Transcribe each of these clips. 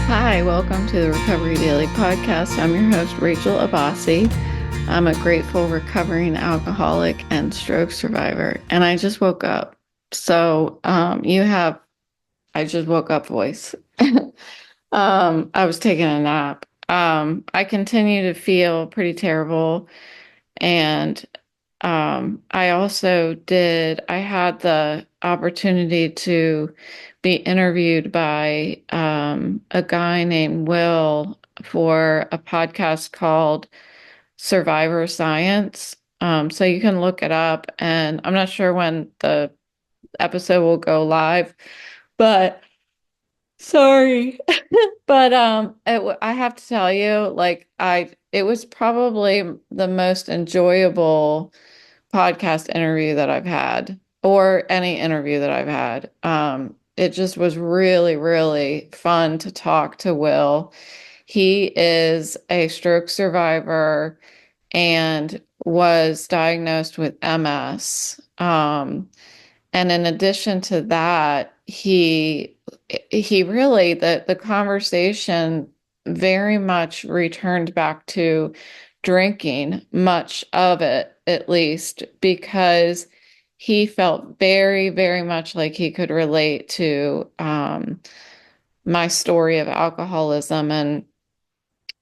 Hi, welcome to the Recovery Daily Podcast. I'm your host, Rachel Abbasi. I'm a grateful recovering alcoholic and stroke survivor, and I just woke up. So, I just woke up voice. I was taking a nap. I continue to feel pretty terrible, and I had the opportunity to be interviewed by a guy named Will for a podcast called Survivor Science. So you can look it up, and I'm not sure when the episode will go live, but sorry. But I have to tell you, it was probably the most enjoyable podcast interview that I've had, or any interview that I've had. It just was really, really fun to talk to Will. He is a stroke survivor and was diagnosed with MS. And in addition to that, he really the conversation very much returned back to drinking, much of it at least, because he felt very, very much like he could relate to my story of alcoholism. And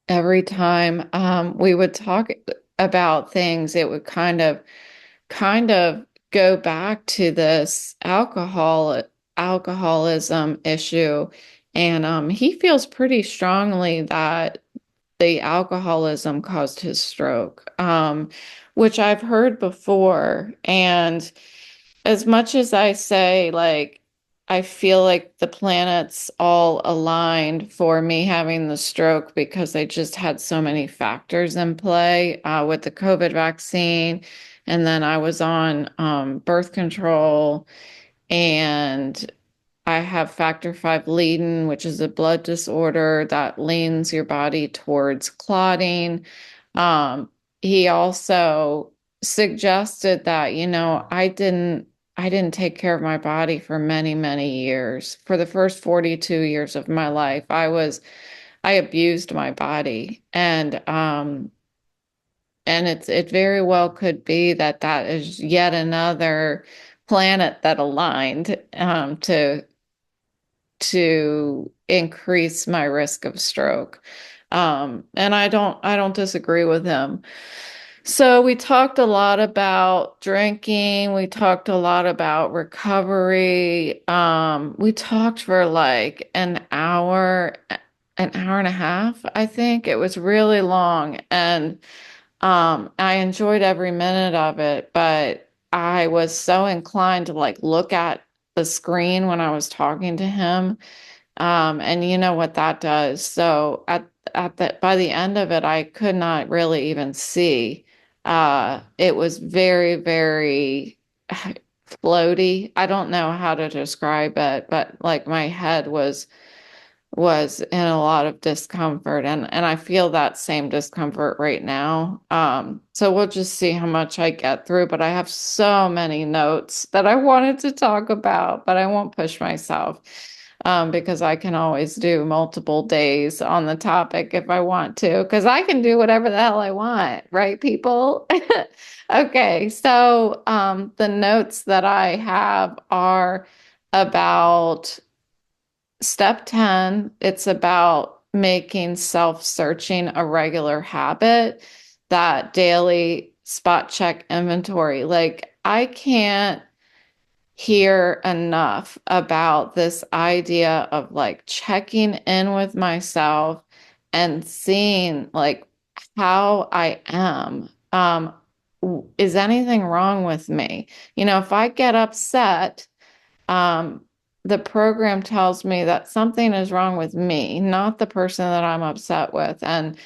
every time we would talk about things, it would kind of go back to this alcoholism issue. And he feels pretty strongly that the alcoholism caused his stroke, which I've heard before. And as much as I say, like, I feel like the planets all aligned for me having the stroke because I just had so many factors in play with the COVID vaccine. And then I was on birth control, and I have factor V Leiden, which is a blood disorder that leans your body towards clotting. He also suggested that, I didn't take care of my body for many, many years. For the first 42 years of my life, I abused my body. And it very well could be that that is yet another planet that aligned to increase my risk of stroke. And I don't disagree with him. So we talked a lot about drinking. We talked a lot about recovery. We talked for like an hour and a half, I think. It was really long. And I enjoyed every minute of it, but I was so inclined to like look at the screen when I was talking to him. And you know what that does. So by the end of it, I could not really even see. It was very, very floaty. I don't know how to describe it, but like my head was in a lot of discomfort, and I feel that same discomfort right now. So we'll just see how much I get through, but I have so many notes that I wanted to talk about, but I won't push myself, because I can always do multiple days on the topic if I want to, because I can do whatever the hell I want, right, people? Okay, so the notes that I have are about Step 10, it's about making self-searching a regular habit, that daily spot check inventory. Like, I can't hear enough about this idea of like checking in with myself and seeing like how I am. Is anything wrong with me? If I get upset, um, the program tells me that something is wrong with me, not the person that I'm upset with. And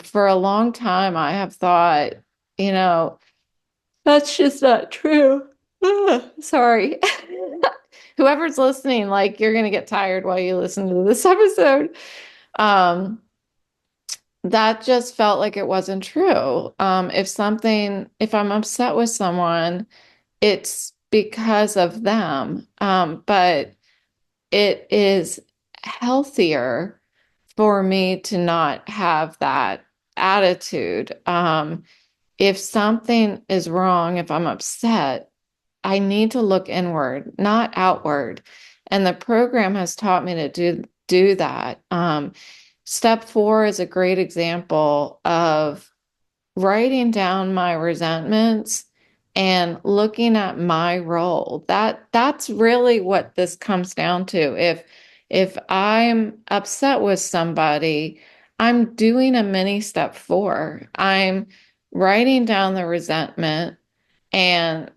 for a long time, I have thought, you know, that's just not true. Sorry. Whoever's listening, like, you're going to get tired while you listen to this episode. Um, that just felt like it wasn't true. If I'm upset with someone, it's because of them. But it is healthier for me to not have that attitude. If something is wrong, if I'm upset, I need to look inward, not outward. And the program has taught me to do that. Step 4 is a great example of writing down my resentments and looking at my role. That's really what this comes down to. If I'm upset with somebody, I'm doing a mini step 4. I'm writing down the resentment and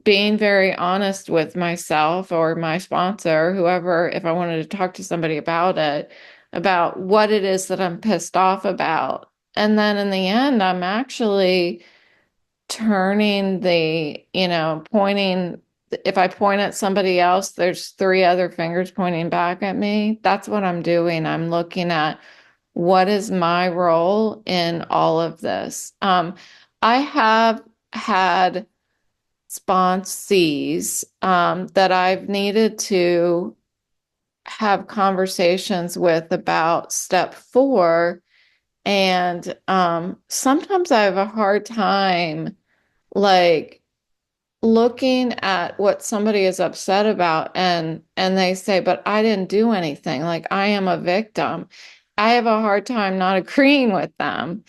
being very honest with myself or my sponsor, whoever, if I wanted to talk to somebody about it, about what it is that I'm pissed off about. And then in the end, I'm actually turning pointing. If I point at somebody else, there's 3 other fingers pointing back at me. That's what I'm doing. I'm looking at what is my role in all of this. I have had sponsees that I've needed to have conversations with about step 4. And sometimes I have a hard time like looking at what somebody is upset about and they say, but I didn't do anything. Like I am a victim. I have a hard time not agreeing with them.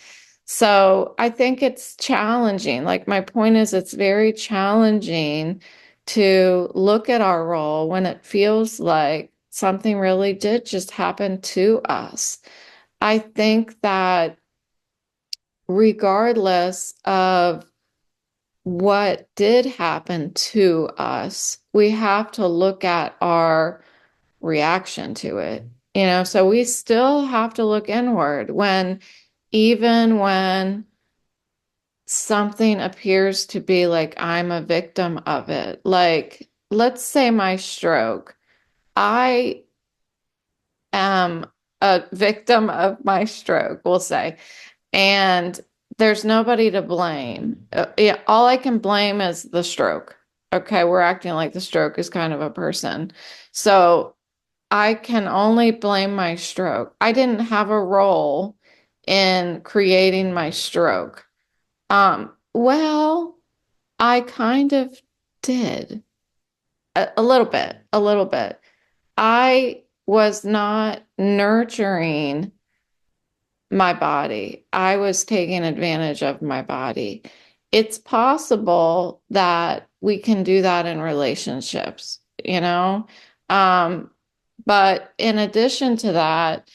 So I think it's challenging. Like my point is it's very challenging to look at our role when it feels like something really did just happen to us. I think that regardless of what did happen to us, we have to look at our reaction to it. So we still have to look inward even when something appears to be like I'm a victim of it. Like, let's say my stroke. I am a victim of my stroke, we'll say. And there's nobody to blame. Yeah, all I can blame is the stroke. Okay, we're acting like the stroke is kind of a person. So I can only blame my stroke. I didn't have a role in creating my stroke. Well, I kind of did a little bit, a little bit. I was not nurturing my body. I was taking advantage of my body. It's possible that we can do that in relationships, you know? Um, but in addition to that,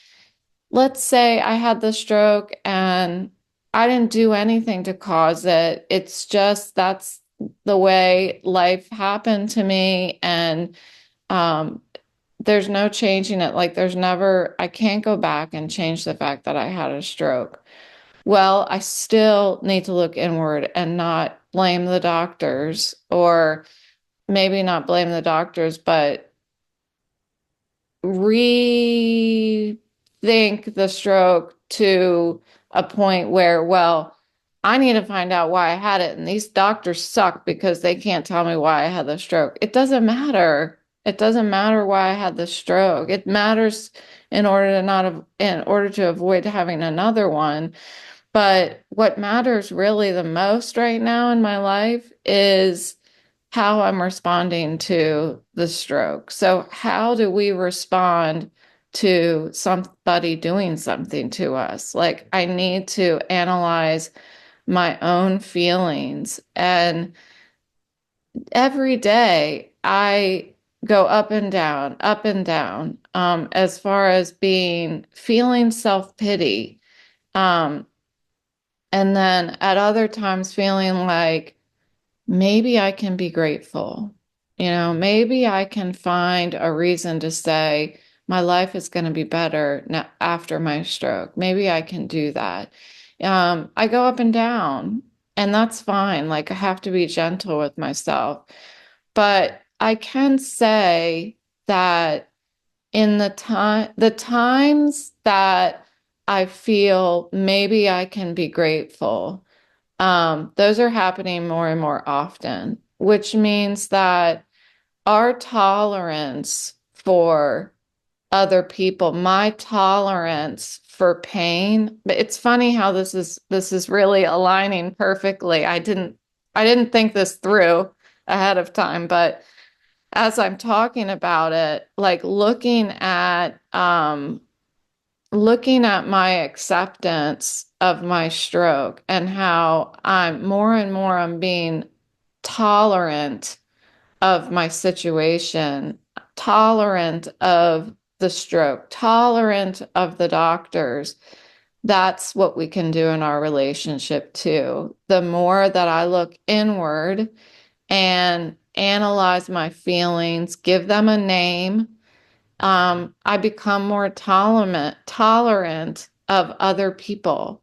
let's say I had the stroke and I didn't do anything to cause it. It's just that's the way life happened to me. And um, there's no changing it. Like I can't go back and change the fact that I had a stroke. Well, I still need to look inward and not blame the doctors, or maybe not blame the doctors, but rethink the stroke to a point where, well, I need to find out why I had it. And these doctors suck because they can't tell me why I had the stroke. It doesn't matter. It doesn't matter why I had the stroke. It matters in order to avoid having another one. But what matters really the most right now in my life is how I'm responding to the stroke. So, how do we respond to somebody doing something to us? Like, I need to analyze my own feelings. And every day I go up and down, up and down, as far as feeling self-pity. Um, and then at other times feeling like, maybe I can be grateful. Maybe I can find a reason to say my life is going to be better now after my stroke. Maybe I can do that. I go up and down, and that's fine. Like I have to be gentle with myself. But I can say that in the times that I feel maybe I can be grateful, those are happening more and more often, which means that our tolerance for other people, my tolerance for pain. But it's funny how this is really aligning perfectly. I didn't think this through ahead of time, but as I'm talking about it, like looking at my acceptance of my stroke and how I'm more and more I'm being tolerant of my situation, tolerant of the stroke, tolerant of the doctors. That's what we can do in our relationship too. The more that I look inward and analyze my feelings, give them a name, I become more tolerant of other people.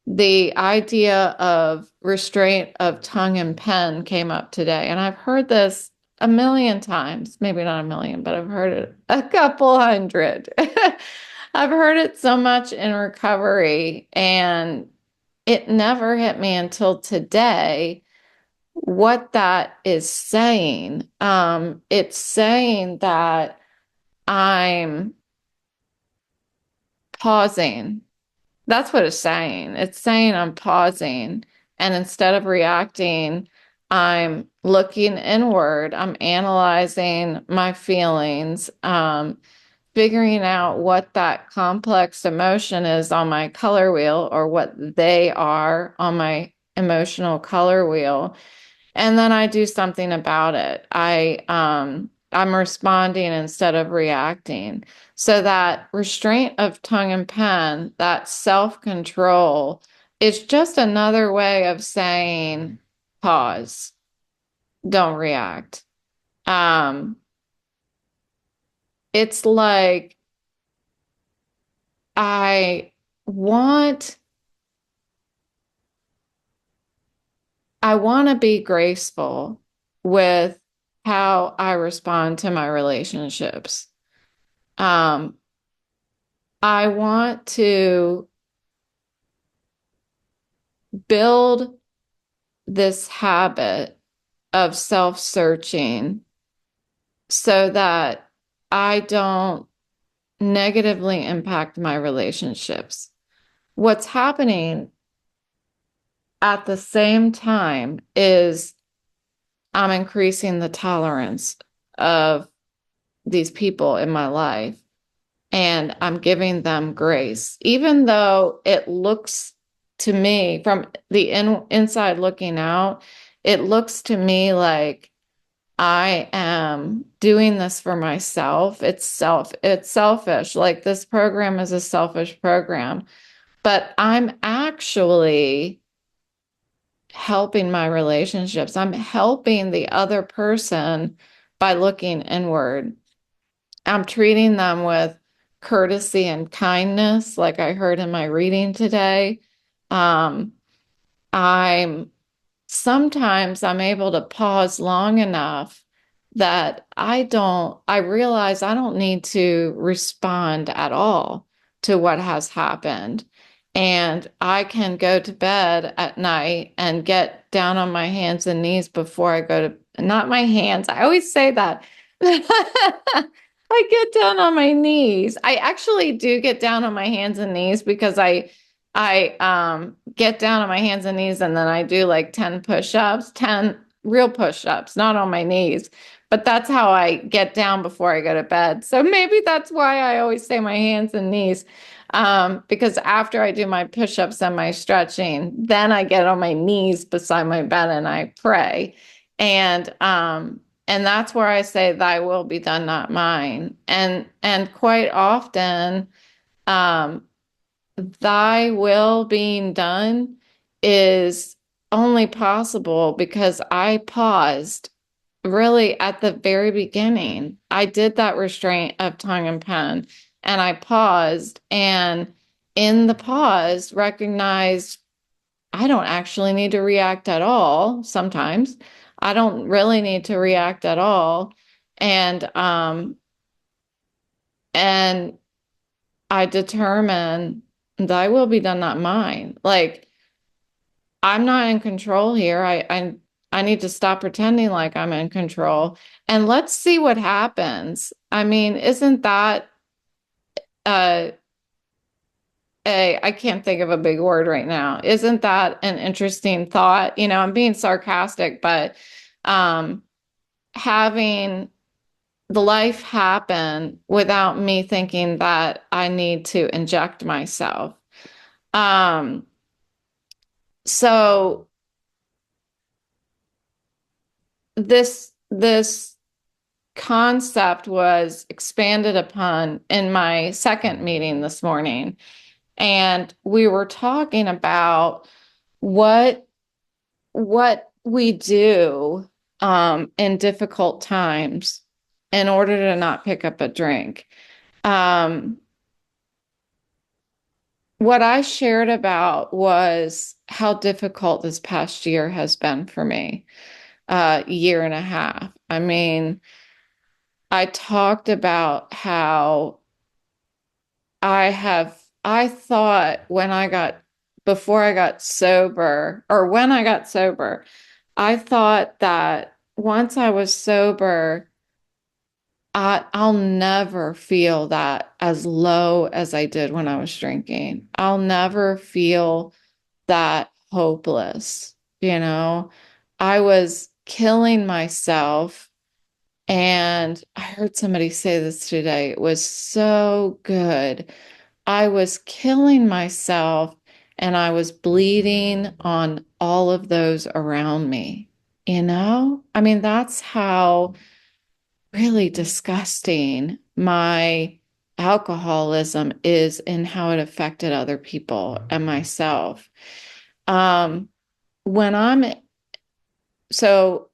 The idea of restraint of tongue and pen came up today, and I've heard this a million times, maybe not a million, but I've heard it a couple hundred. I've heard it so much in recovery, and it never hit me until today what that is saying. It's saying that I'm pausing. That's what it's saying. It's saying I'm pausing. And instead of reacting, I'm looking inward. I'm analyzing my feelings, figuring out what that complex emotion is on my color wheel or what they are on my emotional color wheel. And then I do something about it. I'm responding instead of reacting. So that restraint of tongue and pen, that self-control, is just another way of saying pause, don't react. Um, it's like I want I want to be graceful with how I respond to my relationships. Um, I want to build this habit of self-searching so that I don't negatively impact my relationships. What's happening at the same time is I'm increasing the tolerance of these people in my life, and I'm giving them grace, even though it looks to me from the inside looking out, it looks to me like I am doing this for myself. It's selfish. Like this program is a selfish program, but I'm actually helping my relationships. I'm helping the other person by looking inward. I'm treating them with courtesy and kindness, like I heard in my reading today. Um, I'm Sometimes I'm able to pause long enough that I realize I don't need to respond at all to what has happened. And I can go to bed at night and get down on my hands and knees before I go to, not my hands. I always say that. I get down on my knees. I actually do get down on my hands and knees because I get down on my hands and knees and then I do like 10 push-ups, 10 real push-ups, not on my knees. But that's how I get down before I go to bed. So maybe that's why I always say my hands and knees. Because after I do my push-ups and my stretching, then I get on my knees beside my bed and I pray. And that's where I say, thy will be done, not mine. And quite often, um, thy will being done is only possible because I paused really at the very beginning. I did that restraint of tongue and pen, and I paused, and in the pause, recognized I don't actually need to react at all. Sometimes I don't really need to react at all. And I determine thy will be done, not mine. Like I'm not in control here. I need to stop pretending like I'm in control and let's see what happens. I mean, isn't that uh I can't think of a big word right now. Isn't that an interesting thought? You know, I'm being sarcastic, but um having the life happen without me thinking that I need to inject myself. Um, so this concept was expanded upon in my second meeting this morning, and we were talking about what we do in difficult times in order to not pick up a drink. Um, what I shared about was how difficult this past year has been for me, year and a half. I mean, I talked about how I thought before I got sober, or when I got sober, I thought that once I was sober, I'll never feel that as low as I did when I was drinking. I'll never feel that hopeless, you know? I was killing myself. And I heard somebody say this today. It was so good. I was killing myself and I was bleeding on all of those around me. You know? I mean, that's how really disgusting my alcoholism is and how it affected other people and myself. Um, when I'm so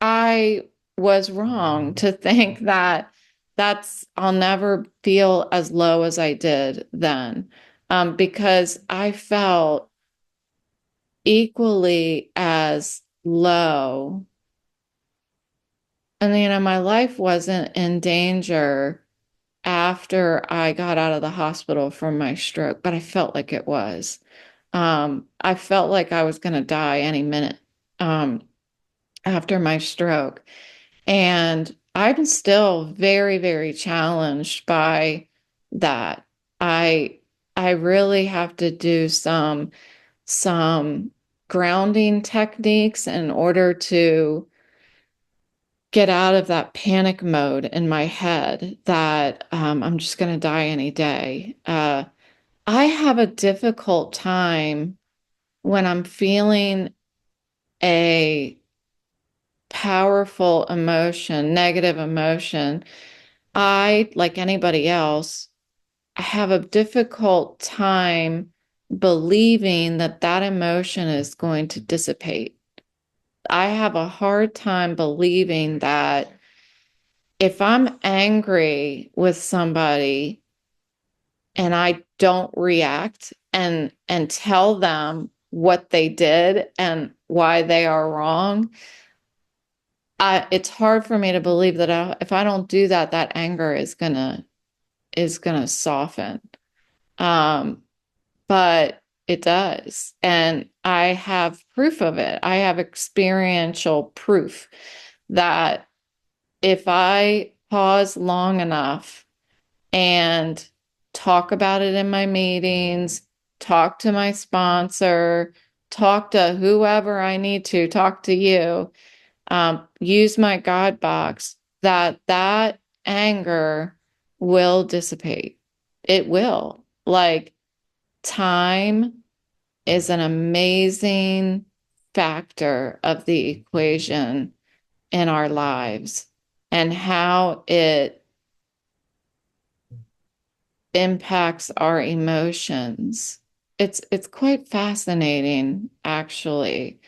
I was wrong to think that I'll never feel as low as I did then, because I felt equally as low. And, you know, my life wasn't in danger after I got out of the hospital from my stroke, but I felt like it was. I felt like I was going to die any minute, um, after my stroke. And I'm still very, very challenged by that. I I really have to do some grounding techniques in order to get out of that panic mode in my head that I'm just going to die any day. I have a difficult time when I'm feeling a powerful emotion, negative emotion. I, like anybody else, have a difficult time believing that that emotion is going to dissipate. I have a hard time believing that if I'm angry with somebody and I don't react and tell them what they did and why they are wrong, it's hard for me to believe that if I don't do that, that anger is gonna soften. Um, but it does, and I have proof of it. I have experiential proof that if I pause long enough and talk about it in my meetings, talk to my sponsor, talk to whoever I need to, talk to you, use my God box, that anger will dissipate. It will. Like, time is an amazing factor of the equation in our lives and how it impacts our emotions. It's quite fascinating, actually,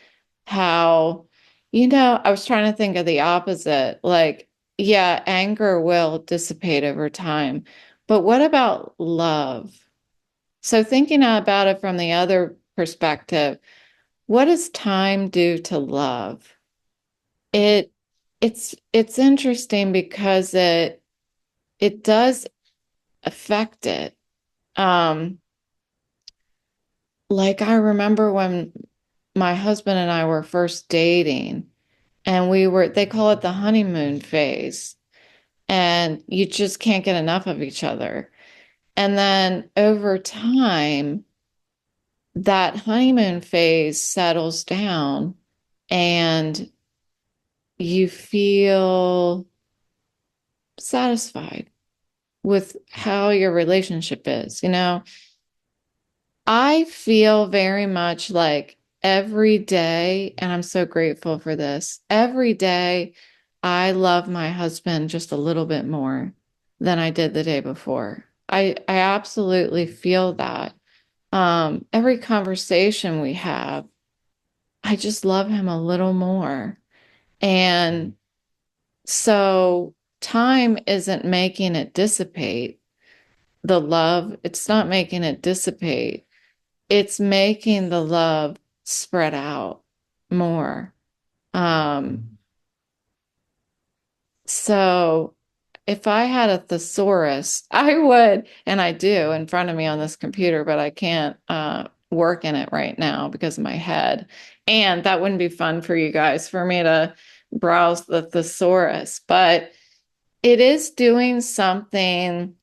how, you know, I was trying to think of the opposite. Like, yeah, anger will dissipate over time, but what about love? So thinking about it from the other perspective, what does time do to love? It it's interesting because it does affect it. Um, like I remember when my husband and I were first dating, and they call it the honeymoon phase, and you just can't get enough of each other. And then over time, that honeymoon phase settles down and you feel satisfied with how your relationship is. I feel very much like every day, and I'm so grateful for this, every day I love my husband just a little bit more than I did the day before. I absolutely feel that. Every conversation we have, I just love him a little more. And so time isn't making it dissipate. The love, it's not making it dissipate. It's making the love spread out more. Um, so if I had a thesaurus, I would, and I do in front of me on this computer, but I can't work in it right now because of my head. And that wouldn't be fun for you guys for me to browse the thesaurus, but it is doing something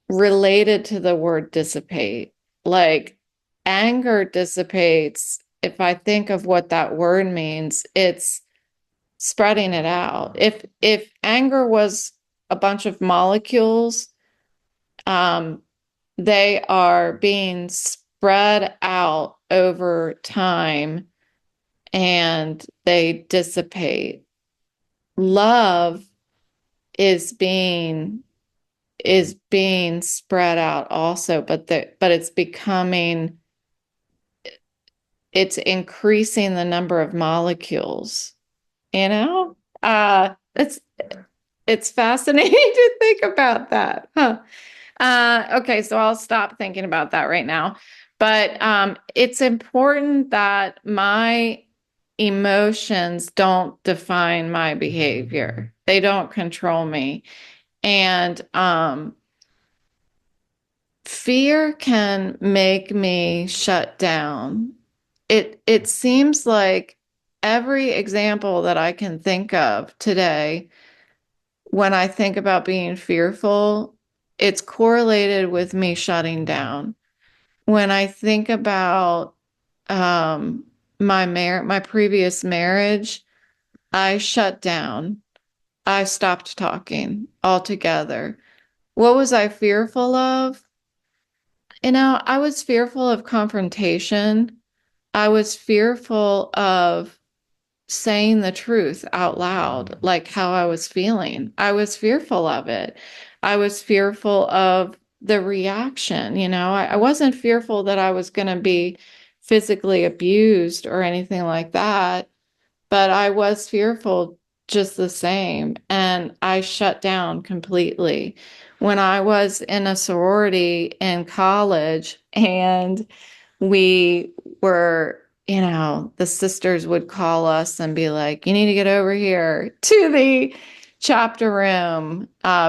related to the word dissipate. Like anger dissipates. If I think of what that word means, it's spreading it out. If anger was a bunch of molecules, um, they are being spread out over time and they dissipate. Love is being spread out also, but it's increasing the number of molecules, you know? It's fascinating to think about that. Huh. Okay, so I'll stop thinking about that right now. But it's important that my emotions don't define my behavior. They don't control me. And fear can make me shut down. It seems like every example that I can think of today, when I think about being fearful, it's correlated with me shutting down. When I think about um, my previous marriage, I shut down. I stopped talking altogether. What was I fearful of? I was fearful of confrontation. I was fearful of saying the truth out loud, like how I was feeling. I was fearful of it. I was fearful of the reaction. I wasn't fearful that I was going to be physically abused or anything like that, but I was fearful just the same. And I shut down completely. When I was in a sorority in college and we were, the sisters would call us and be like, you need to get over here to the chapter room,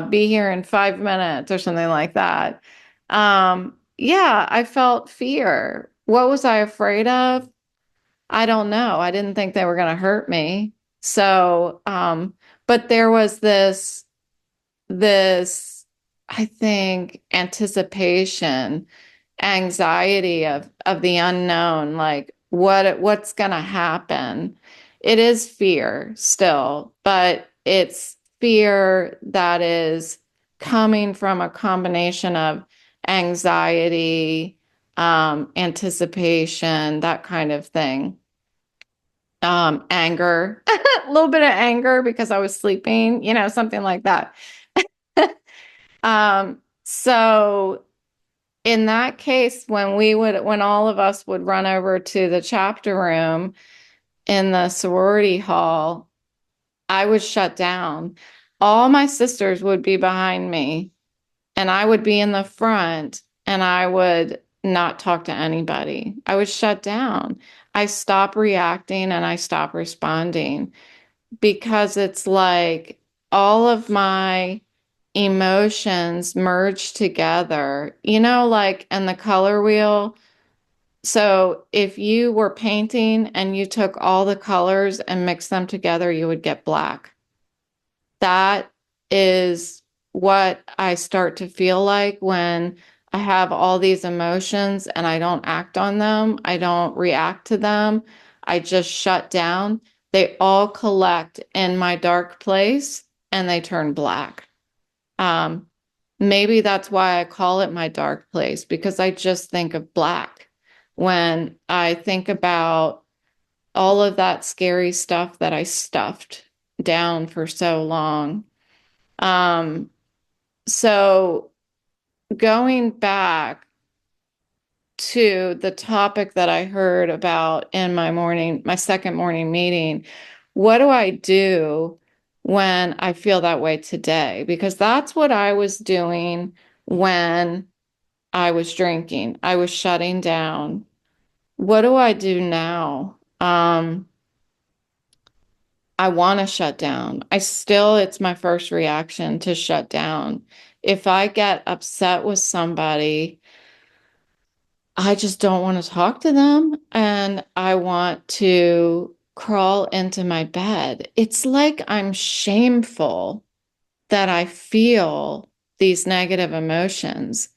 be here in 5 minutes or something like that. Yeah, I felt fear. What was I afraid of? I don't know. I didn't think they were going to hurt me. So, but there was this, I think, anticipation, anxiety of the unknown, like what's going to happen. It is fear still, but it's fear that is coming from a combination of anxiety, anticipation, that kind of thing. Anger, a little bit of anger because I was sleeping, something like that. So in that case, when all of us would run over to the chapter room in the sorority hall, I would shut down. All my sisters would be behind me, and I would be in the front, and I would not talk to anybody. I would shut down. I stop reacting and I stop responding because it's like all of my emotions merge together, like in the color wheel, So if you were painting and you took all the colors and mixed them together, you would get black. That is what I start to feel like when I have all these emotions and I don't act on them. I don't react to them. I just shut down. They all collect in my dark place and they turn black. Um, Maybe that's why I call it my dark place, because I just think of black when I think about all of that scary stuff that I stuffed down for so long. Um, so going back to the topic that I heard about in my second morning meeting, what do I do when I feel that way today? Because that's what I was doing when I was drinking. I was shutting down. What do I do now? I want to shut down. It's my first reaction to shut down. If I get upset with somebody, I just don't want to talk to them and I want to crawl into my bed. It's like I'm shameful that I feel these negative emotions.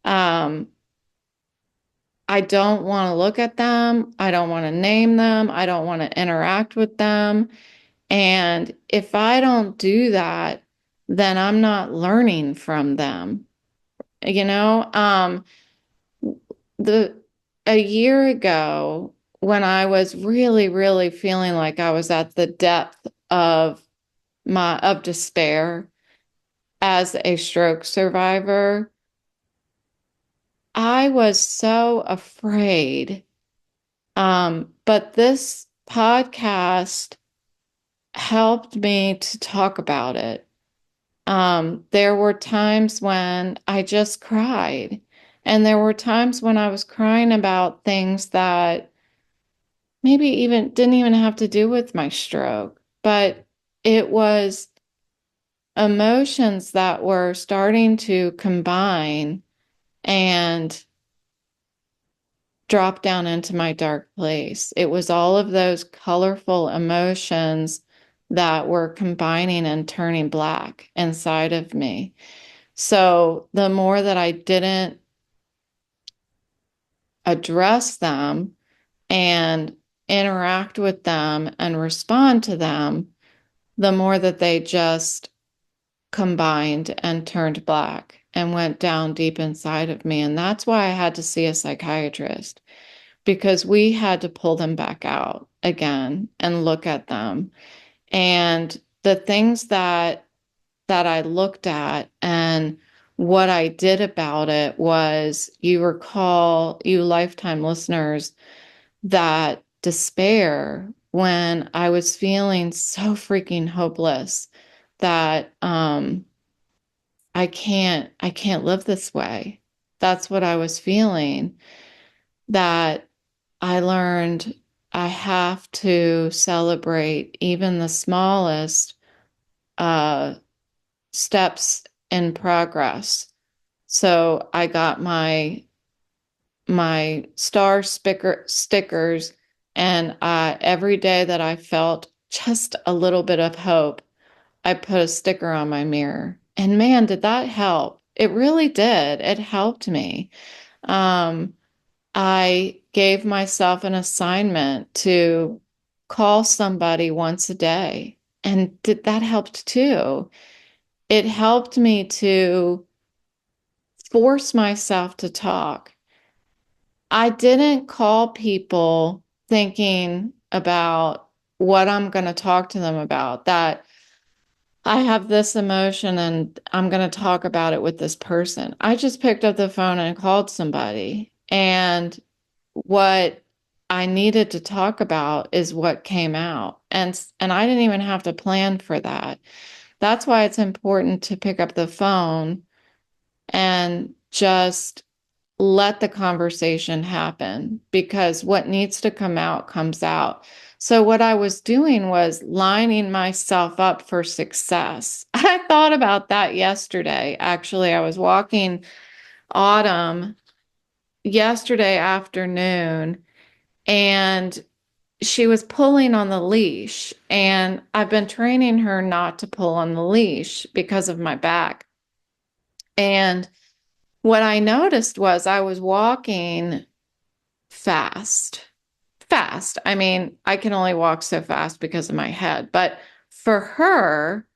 Um, I don't want to look at them. I don't want to name them. I don't want to interact with them. And if I don't do that, then I'm not learning from them. You know, the a year ago when I was really, really feeling like I was at the depth of despair as a stroke survivor, I was so afraid. But this podcast helped me to talk about it. There were times when I just cried, and there were times when I was crying about things that maybe even didn't even have to do with my stroke, but it was emotions that were starting to combine and drop down into my dark place. It was all of those colorful emotions that were combining and turning black inside of me. So the more that I didn't address them and interact with them and respond to them, the more that they just combined and turned black and went down deep inside of me. And that's why I had to see a psychiatrist, because we had to pull them back out again and look at them. And the things that I looked at and what I did about it was, you recall, you lifetime listeners, that despair when I was feeling so freaking hopeless that I can't live this way. That's what I was feeling. That I learned I have to celebrate even the smallest uh, steps in progress. So I got my stickers, and every day that I felt just a little bit of hope, I put a sticker on my mirror. And man, did that help. It really did. It helped me. Um, I gave myself an assignment to call somebody once a day, and that helped too. It helped me to force myself to talk. I didn't call people thinking about what I'm going to talk to them about, that I have this emotion and I'm going to talk about it with this person. I just picked up the phone and called somebody. And what I needed to talk about is what came out. And I didn't even have to plan for that. That's why it's important to pick up the phone and just let the conversation happen, because what needs to come out comes out. So what I was doing was lining myself up for success. I thought about that yesterday. Actually, I was walking Autumn yesterday afternoon, and she was pulling on the leash, and I've been training her not to pull on the leash because of my back. And what I noticed was I was walking fast. Fast. I mean, I can only walk so fast because of my head, but for her,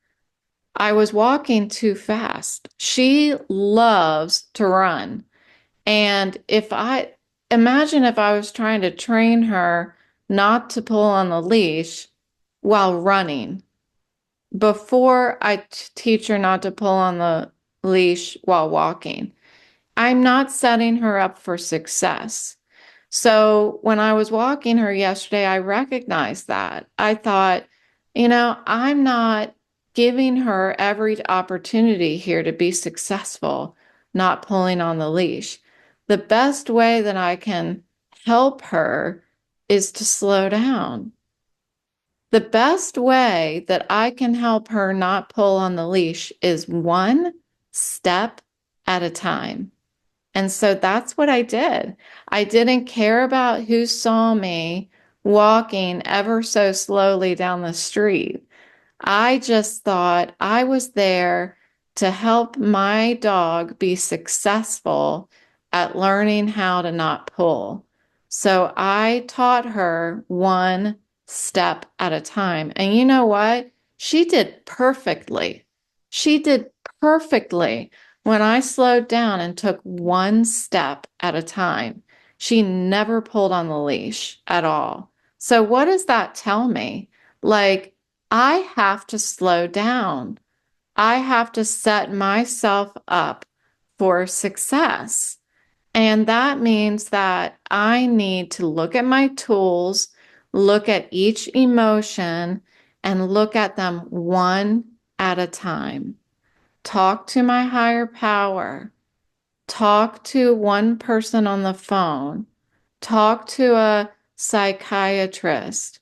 I was walking too fast. She loves to run. And imagine if I was trying to train her not to pull on the leash while running before I teach her not to pull on the leash while walking. I'm not setting her up for success. So when I was walking her yesterday, I recognized that. I thought, I'm not giving her every opportunity here to be successful, not pulling on the leash. The best way that I can help her is to slow down. The best way that I can help her not pull on the leash is one step at a time. And so that's what I did. I didn't care about who saw me walking ever so slowly down the street. I just thought I was there to help my dog be successful at learning how to not pull. So I taught her one step at a time. And you know what? She did perfectly. She did perfectly when I slowed down and took one step at a time. She never pulled on the leash at all. So what does that tell me? Like, I have to slow down. I have to set myself up for success. And that means that I need to look at my tools, look at each emotion, and look at them one at a time. Talk to my higher power. Talk to one person on the phone. Talk to a psychiatrist.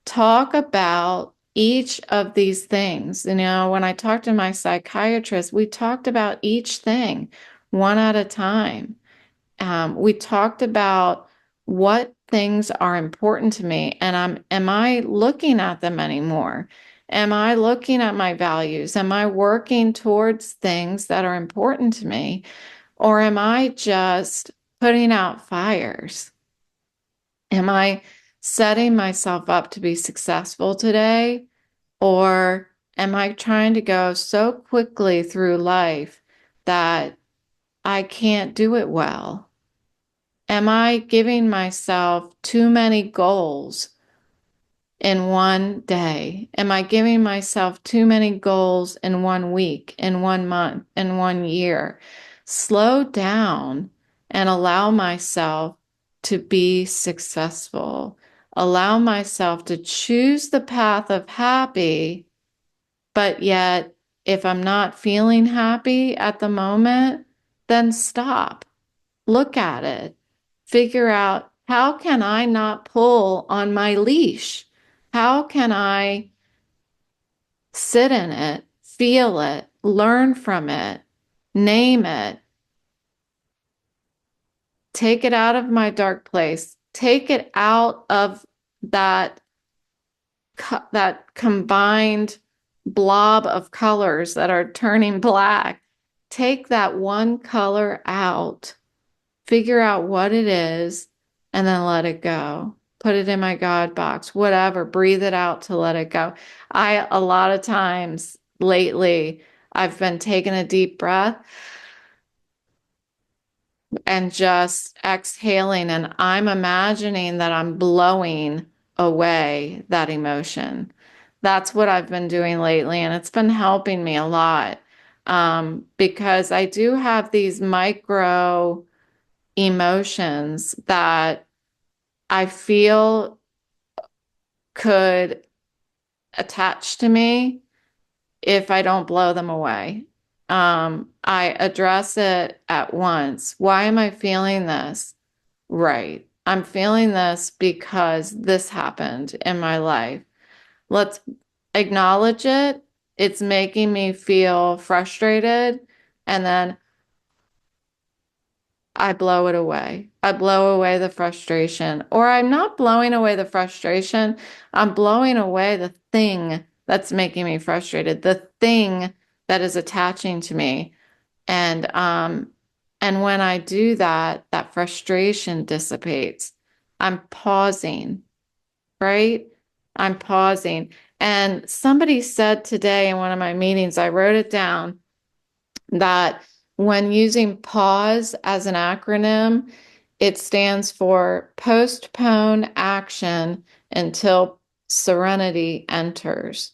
Talk about each of these things. When I talked to my psychiatrist, we talked about each thing one at a time. We talked about what things are important to me, and am I looking at them anymore? Am I looking at my values? Am I working towards things that are important to me? Or am I just putting out fires? Am I setting myself up to be successful today? Or am I trying to go so quickly through life that I can't do it well? Am I giving myself too many goals in one day? Am I giving myself too many goals in 1 week, in 1 month, in 1 year? Slow down and allow myself to be successful. Allow myself to choose the path of happy, but yet, if I'm not feeling happy at the moment, then stop. Look at it. Figure out, how can I not pull on my leash? How can I sit in it, feel it, learn from it, name it, take it out of my dark place, take it out of that that combined blob of colors that are turning black. Take that one color out, figure out what it is, and then let it go. Put it in my God box, whatever, breathe it out to let it go. A lot of times lately, I've been taking a deep breath and just exhaling, and I'm imagining that I'm blowing away that emotion. That's what I've been doing lately, and it's been helping me a lot, because I do have these micro emotions that I feel could attach to me if I don't blow them away. I address it at once. Why am I feeling this? Right. I'm feeling this because this happened in my life. Let's acknowledge it. It's making me feel frustrated. And then I blow it away. I blow away the frustration. Or I'm not blowing away the frustration. I'm blowing away the thing that's making me frustrated, the thing that is attaching to me. And when I do that, that frustration dissipates. I'm pausing, right? I'm pausing. And somebody said today in one of my meetings, I wrote it down, that when using pause as an acronym, it stands for postpone action until serenity enters.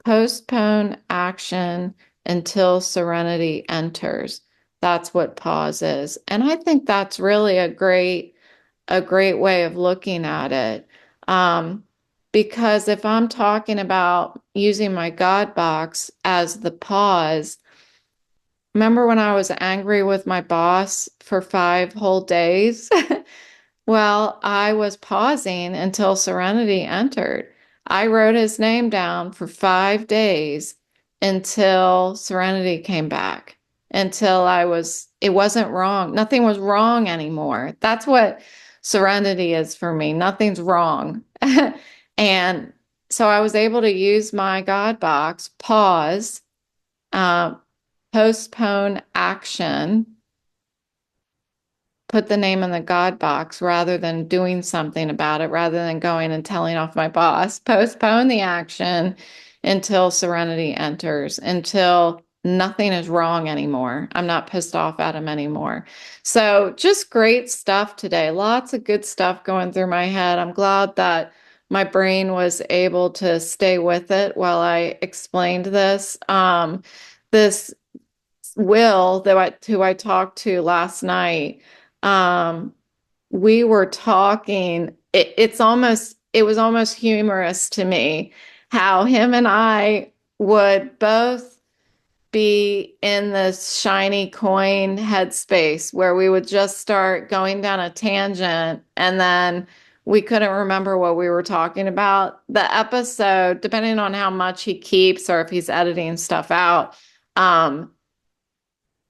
Postpone action until serenity enters. That's what pause is. And I think that's really a great way of looking at it. Um, because if I'm talking about using my God box as the pause, remember when I was angry with my boss for 5 whole days? Well, I was pausing until serenity entered. I wrote his name down for 5 days until serenity came back, until it wasn't wrong. Nothing was wrong anymore. That's what serenity is for me. Nothing's wrong. And so I was able to use my God box, pause, uh, postpone action, put the name in the God box rather than doing something about it, rather than going and telling off my boss, postpone the action until serenity enters, until nothing is wrong anymore. I'm not pissed off at him anymore. So just great stuff today. Lots of good stuff going through my head. I'm glad that my brain was able to stay with it while I explained this. This Will, who I talked to last night, um, we were talking. It was almost humorous to me how him and I would both be in this shiny coin headspace where we would just start going down a tangent and then we couldn't remember what we were talking about. The episode, depending on how much he keeps or if he's editing stuff out, um,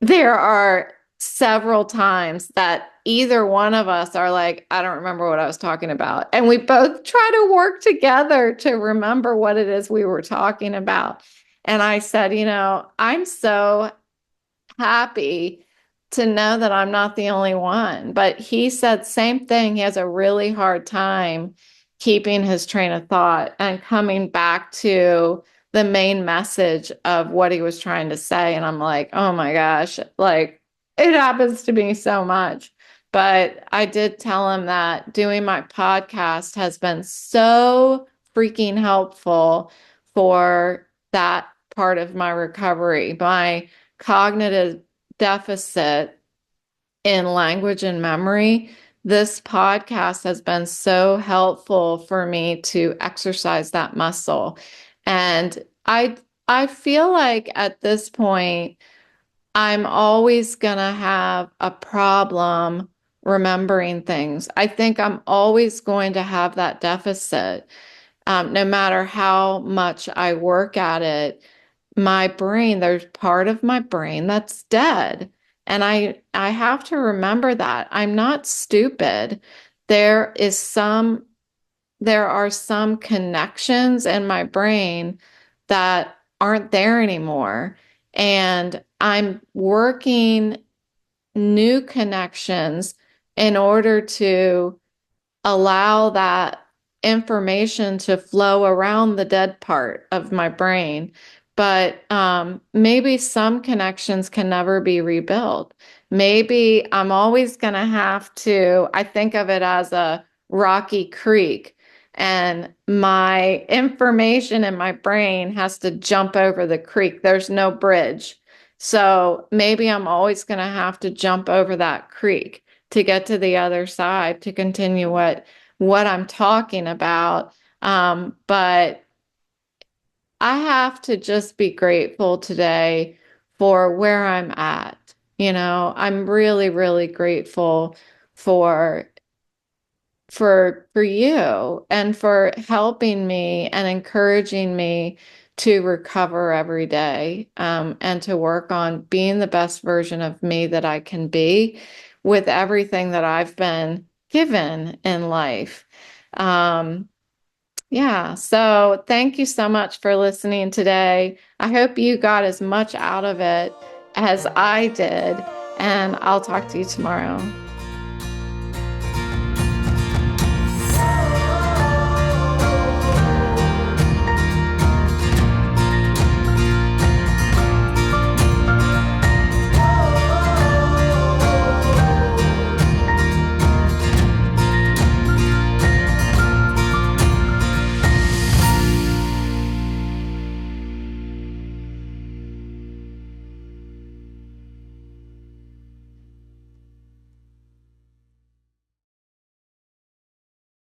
there are several times that either one of us are like, I don't remember what I was talking about. And we both try to work together to remember what it is we were talking about. And I said, I'm so happy to know that I'm not the only one. But he said same thing. He has a really hard time keeping his train of thought and coming back to the main message of what he was trying to say. And I'm like, oh my gosh, like it happens to me so much. But I did tell him that doing my podcast has been so freaking helpful for that part of my recovery. My cognitive deficit in language and memory, this podcast has been so helpful for me to exercise that muscle. And I feel like at this point, I'm always gonna have a problem remembering things. I think I'm always going to have that deficit, no matter how much I work at it. My brain, there's part of my brain that's dead. And I have to remember that. I'm not stupid. There is some there are some connections in my brain that aren't there anymore. And I'm working new connections in order to allow that information to flow around the dead part of my brain. But maybe some connections can never be rebuilt. Maybe I'm always going to have to, I think of it as a rocky creek, and my information in my brain has to jump over the creek. There's no bridge. So maybe I'm always going to have to jump over that creek to get to the other side to continue what I'm talking about. But I have to just be grateful today for where I'm at. I'm really, really grateful for for you and for helping me and encouraging me to recover every day, and to work on being the best version of me that I can be with everything that I've been given in life. Yeah, so thank you so much for listening today. I hope you got as much out of it as I did, and I'll talk to you tomorrow.